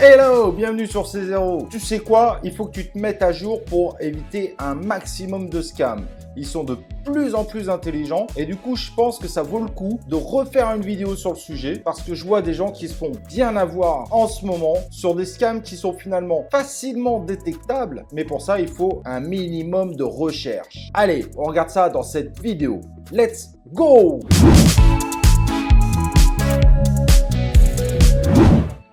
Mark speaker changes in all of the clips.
Speaker 1: Hello, bienvenue sur C0. Tu sais quoi? Il faut que tu te mettes à jour pour éviter un maximum de scams. Ils sont de plus en plus intelligents et du coup, je pense que ça vaut le coup de refaire une vidéo sur le sujet parce que je vois des gens qui se font bien avoir en ce moment sur des scams qui sont finalement facilement détectables, mais pour ça, il faut un minimum de recherche. Allez, on regarde ça dans cette vidéo. Let's go!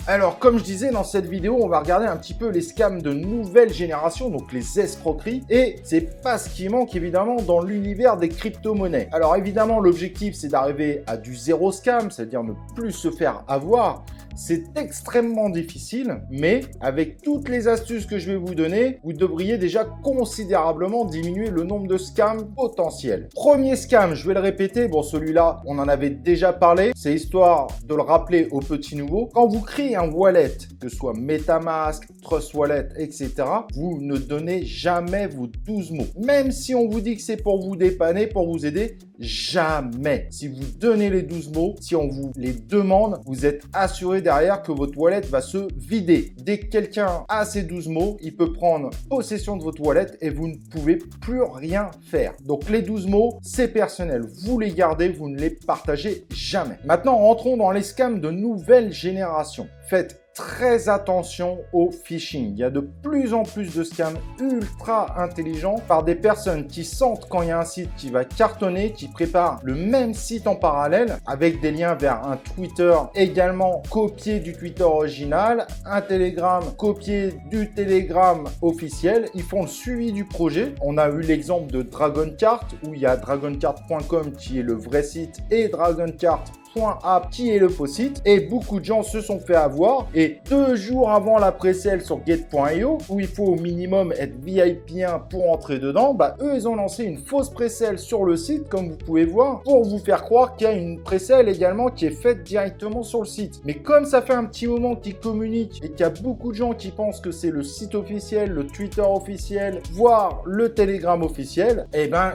Speaker 1: Alors, comme je disais dans cette vidéo, on va regarder un petit peu les scams de nouvelle génération, donc les escroqueries, et c'est pas ce qui manque évidemment dans l'univers des crypto-monnaies. Alors évidemment, l'objectif c'est d'arriver à du zéro scam, c'est-à-dire ne plus se faire avoir. C'est extrêmement difficile, mais avec toutes les astuces que je vais vous donner, vous devriez déjà considérablement diminuer le nombre de scams potentiels. Premier scam, je vais le répéter, bon celui-là, on en avait déjà parlé, c'est histoire de le rappeler aux petits nouveaux. Quand vous créez un wallet, que ce soit MetaMask, Trust Wallet, etc., vous ne donnez jamais vos 12 mots. Même si on vous dit que c'est pour vous dépanner, pour vous aider, jamais. Si vous donnez les 12 mots, si on vous les demande, vous êtes assuré derrière que votre wallet va se vider. Dès que quelqu'un a ces 12 mots, il peut prendre possession de votre wallet et vous ne pouvez plus rien faire. Donc les 12 mots, c'est personnel. Vous les gardez, vous ne les partagez jamais. Maintenant, rentrons dans les scams de nouvelle génération. Faites très attention au phishing. Il y a de plus en plus de scams ultra intelligents par des personnes qui sentent quand il y a un site qui va cartonner, qui préparent le même site en parallèle avec des liens vers un Twitter également copié du Twitter original, un Telegram copié du Telegram officiel. Ils font le suivi du projet. On a eu l'exemple de DragonCart où il y a dragoncart.com qui est le vrai site et DragonCart.app qui est le faux site, et beaucoup de gens se sont fait avoir, et 2 jours avant la pré-sale sur Gate.io où il faut au minimum être VIP1 pour entrer dedans, eux ils ont lancé une fausse pré-sale sur le site comme vous pouvez voir pour vous faire croire qu'il y a une pré-sale également qui est faite directement sur le site. Mais comme ça fait un petit moment qu'ils communiquent et qu'il y a beaucoup de gens qui pensent que c'est le site officiel, le Twitter officiel, voire le Telegram officiel,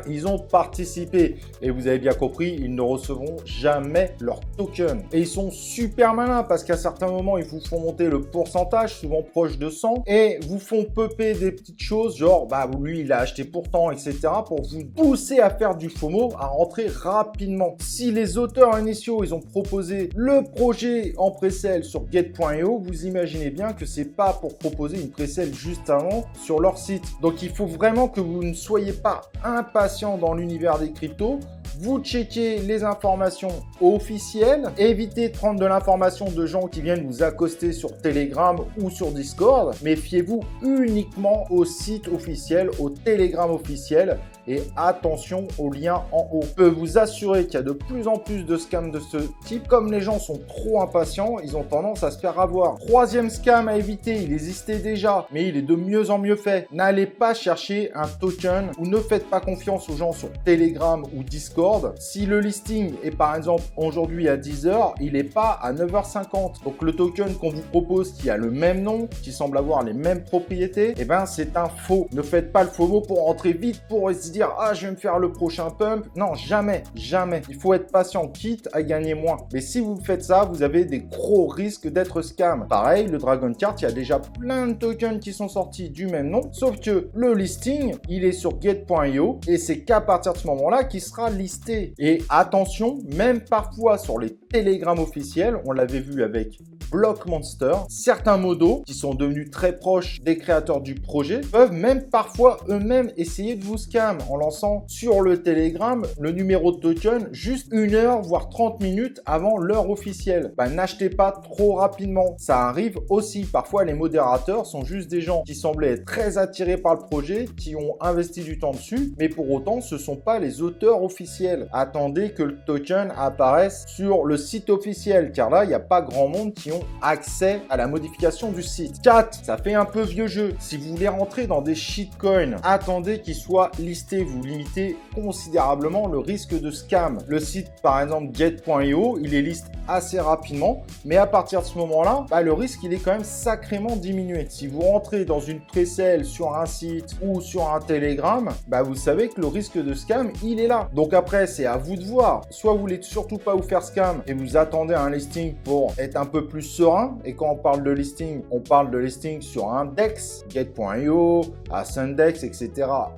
Speaker 1: ils ont participé, et vous avez bien compris, ils ne recevront jamais leur token. Et ils sont super malins parce qu'à certains moments, ils vous font monter le pourcentage, souvent proche de 100, et vous font popper des petites choses, genre, lui, il a acheté pourtant, etc., pour vous pousser à faire du FOMO, à rentrer rapidement. Si les auteurs initiaux, ils ont proposé le projet en pré-sale sur Gate.io, vous imaginez bien que c'est pas pour proposer une pré-sale juste avant sur leur site. Donc, il faut vraiment que vous ne soyez pas impatient dans l'univers des cryptos. Vous checkez les informations officielles, évitez de prendre de l'information de gens qui viennent vous accoster sur Telegram ou sur Discord. Méfiez-vous uniquement au site officiel, au Telegram officiel, et attention aux liens en haut. Je peux vous assurer qu'il y a de plus en plus de scams de ce type. Comme les gens sont trop impatients, ils ont tendance à se faire avoir. Troisième scam à éviter, il existait déjà, mais il est de mieux en mieux fait. N'allez pas chercher un token ou ne faites pas confiance aux gens sur Telegram ou Discord. Si le listing est par exemple aujourd'hui à 10h, il n'est pas à 9h50. Donc le token qu'on vous propose qui a le même nom, qui semble avoir les mêmes propriétés, c'est un faux. Ne faites pas le FOMO pour rentrer vite pour se dire je vais me faire le prochain pump. Non, jamais, jamais. Il faut être patient, quitte à gagner moins. Mais si vous faites ça, vous avez des gros risques d'être scam. Pareil, le DragonCart, il y a déjà plein de tokens qui sont sortis du même nom, sauf que le listing, il est sur Gate.io et c'est qu'à partir de ce moment-là qu'il sera listé. Et attention, même parfois sur les Telegram officiels, on l'avait vu avec Blockmonster, certains modos qui sont devenus très proches des créateurs du projet peuvent même parfois eux-mêmes essayer de vous scam en lançant sur le Telegram le numéro de token juste 1 heure voire 30 minutes avant l'heure officielle. N'achetez pas trop rapidement, ça arrive aussi. Parfois les modérateurs sont juste des gens qui semblaient être très attirés par le projet, qui ont investi du temps dessus, mais pour autant ce ne sont pas les auteurs officiels. Attendez que le token apparaisse sur le site officiel, car là il n'y a pas grand monde qui ont accès à la modification du site. 4. Ça fait un peu vieux jeu. Si vous voulez rentrer dans des shitcoins, attendez qu'ils soient listés. Vous limitez considérablement le risque de scam. Le site, par exemple, Get.io, il est liste assez rapidement, mais à partir de ce moment-là, le risque, il est quand même sacrément diminué. Si vous rentrez dans une pré-sale sur un site ou sur un Telegram, vous savez que le risque de scam, il est là. Donc après, c'est à vous de voir. Soit vous voulez surtout pas vous faire scam et vous attendez un listing pour être un peu plus serein. Et quand on parle de listing, on parle de listing sur un index, Gate.io, Ascendex, etc.,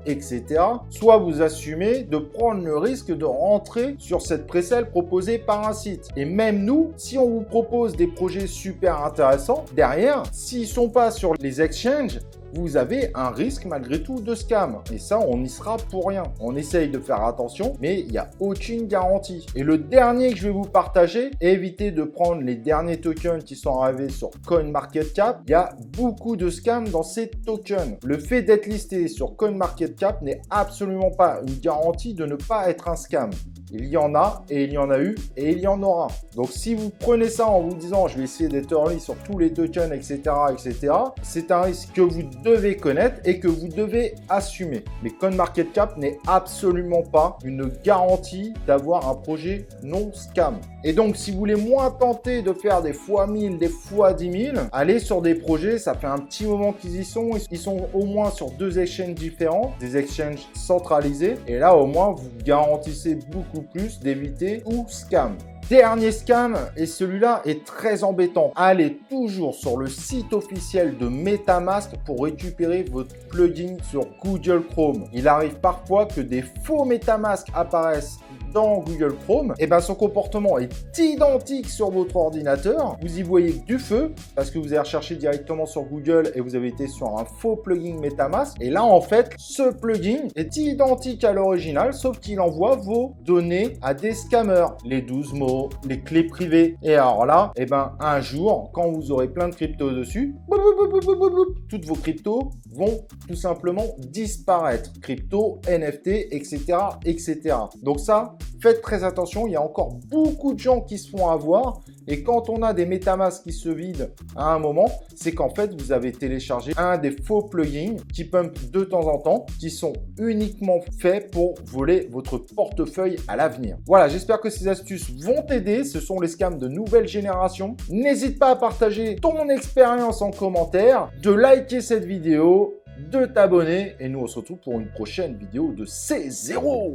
Speaker 1: etc. Soit vous assumez de prendre le risque de rentrer sur cette presale proposée par un site. Et même nous, si on vous propose des projets super intéressants, derrière, s'ils sont pas sur les exchanges, vous avez un risque malgré tout de scam. Et ça, on y sera pour rien. On essaye de faire attention, mais il n'y a aucune garantie. Et le dernier que je vais vous partager, évitez de prendre les derniers tokens qui sont arrivés sur CoinMarketCap. Il y a beaucoup de scams dans ces tokens. Le fait d'être listé sur CoinMarketCap n'est absolument pas une garantie de ne pas être un scam. Il y en a, et il y en a eu, et il y en aura. Donc, si vous prenez ça en vous disant « je vais essayer d'être early sur tous les tokens, etc. etc. », c'est un risque que vous devez connaître et que vous devez assumer. Mais CoinMarketCap n'est absolument pas une garantie d'avoir un projet non scam. Et donc, si vous voulez moins tenter de faire des fois 1000, des fois 10 000, allez sur des projets, ça fait un petit moment qu'ils y sont. Ils sont au moins sur 2 exchanges différents, des exchanges centralisés. Et là, au moins, vous garantissez beaucoup plus d'éviter tout scam. Dernier scam, et celui-là est très embêtant. Allez toujours sur le site officiel de MetaMask pour récupérer votre plugin sur Google Chrome. Il arrive parfois que des faux MetaMask apparaissent dans Google Chrome. Et bien son comportement est identique sur votre ordinateur. Vous y voyez du feu parce que vous avez recherché directement sur Google et vous avez été sur un faux plugin MetaMask. Et là, en fait, ce plugin est identique à l'original, sauf qu'il envoie vos données à des scammers. Les 12 mots, les clés privées. Et alors là, et ben un jour, quand vous aurez plein de cryptos dessus, toutes vos cryptos vont tout simplement disparaître. Crypto, NFT, etc., etc. Donc ça, faites très attention. Il y a encore beaucoup de gens qui se font avoir. Et quand on a des MetaMask qui se vident à un moment, c'est qu'en fait, vous avez téléchargé un des faux plugins qui pump de temps en temps, qui sont uniquement faits pour voler votre portefeuille à l'avenir. Voilà, j'espère que ces astuces vont t'aider. Ce sont les scams de nouvelle génération. N'hésite pas à partager ton expérience en commentaire, de liker cette vidéo, de t'abonner. Et nous, on se retrouve pour une prochaine vidéo de C0.